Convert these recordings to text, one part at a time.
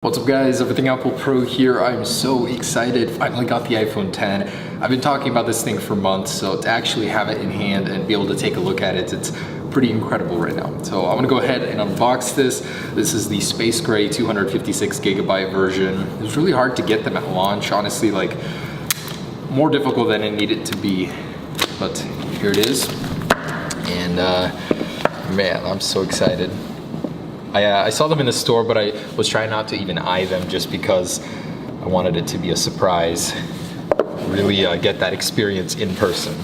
What's up guys, Everything Apple Pro here. I'm so excited, finally got the iPhone X. I've been talking about this thing for months, so to actually have it in hand and be able to take a look at it, it's pretty incredible right now. So I'm gonna go ahead and unbox this. This is the Space Gray 256GB version. It was really hard to get them at launch, honestly, like more difficult than it needed to be. But here it is, and man, I'm so excited. I saw them in the store, but I was trying not to even eye them just because I wanted it to be a surprise. Really get that experience in person.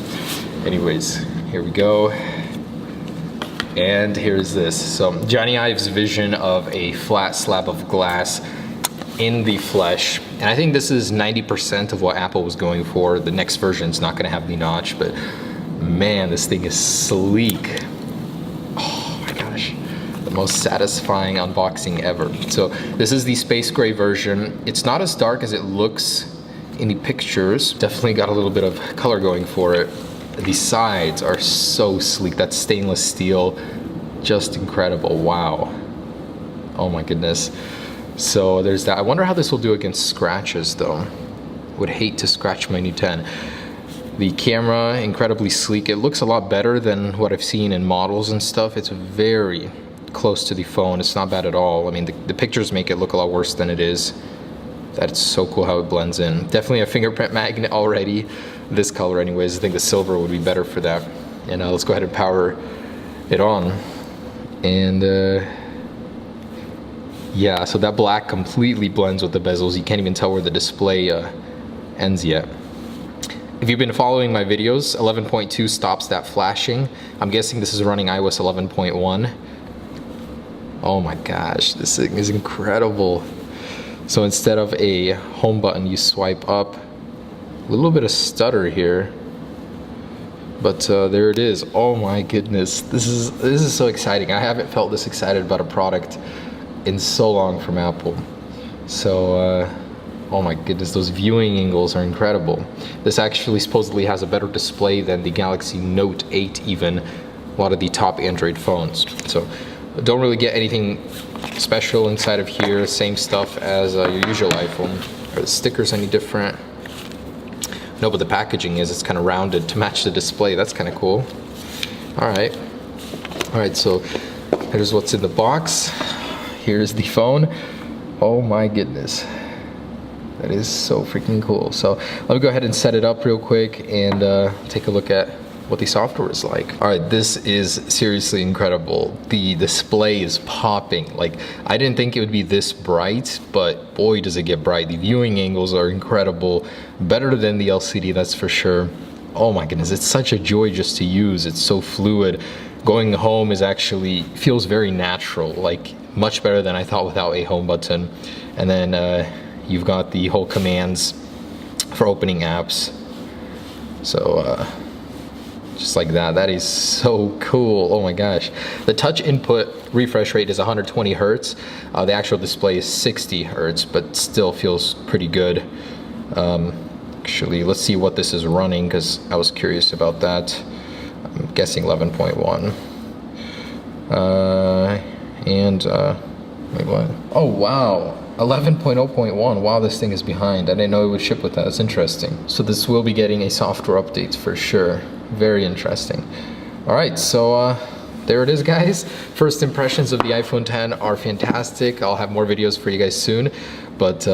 Anyways, here we go. And here's this. So Jony Ive's vision of a flat slab of glass in the flesh. And I think this is 90% of what Apple was going for. The next version's not gonna have the notch, but man, this thing is sleek. The most satisfying unboxing ever. So this is the Space Gray version. It's not as dark as it looks in the pictures. Definitely got a little bit of color going for it. The sides are so sleek. That stainless steel, just incredible. Wow. Oh my goodness. So there's that. I wonder how this will do against scratches though. Would hate to scratch my new 10. The camera, incredibly sleek. It looks a lot better than what I've seen in models and stuff. It's very close to the phone. It's not bad at all. I mean, the pictures make it look a lot worse than it is. That's so cool how it blends in. Definitely a fingerprint magnet already. This color anyways. I think the silver would be better for that. And let's go ahead and power it on. And yeah, so that black completely blends with the bezels. You can't even tell where the display ends yet. If you've been following my videos, 11.2 stops that flashing. I'm guessing this is running iOS 11.1. Oh my gosh, this thing is incredible. So instead of a home button, you swipe up. A little bit of stutter here, but there it is. Oh my goodness, this is so exciting. I haven't felt this excited about a product in so long from Apple. So oh my goodness, those viewing angles are incredible. This actually supposedly has a better display than the Galaxy Note 8 even, a lot of the top Android phones. So don't really get anything special inside of here. Same stuff as your usual iPhone. Are the stickers any different? No, but the packaging is, it's kind of rounded to match the display. That's kind of cool. All right, so here's what's in the box. Here's the phone. Oh my goodness. That is so freaking cool. So let me go ahead and set it up real quick and take a look at what the software is like. All right, this is seriously incredible. The display is popping. Like, I didn't think it would be this bright, but boy, does it get bright. The viewing angles are incredible. Better than the LCD, that's for sure. Oh my goodness, it's such a joy just to use. It's so fluid. Going home is actually, feels very natural, like much better than I thought without a home button. And then you've got the whole commands for opening apps. So, just like that. That is so cool. Oh my gosh. The touch input refresh rate is 120 Hertz. The actual display is 60 Hertz, but still feels pretty good. Actually, let's see what this is running because I was curious about that. I'm guessing 11.1. Wait, what? Oh, wow. 11.0.1. Wow, this thing is behind. I didn't know it would ship with that. That's interesting. So this will be getting a software update for sure. Very interesting. All right, so there it is, guys. First impressions of the iPhone X are fantastic. I'll have more videos for you guys soon, but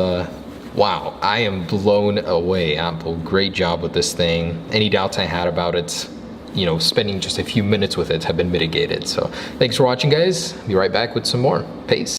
wow, I am blown away. Apple, great job with this thing. Any doubts I had about it, you know, spending just a few minutes with it have been mitigated. So thanks for watching, guys. Be right back with some more. Peace.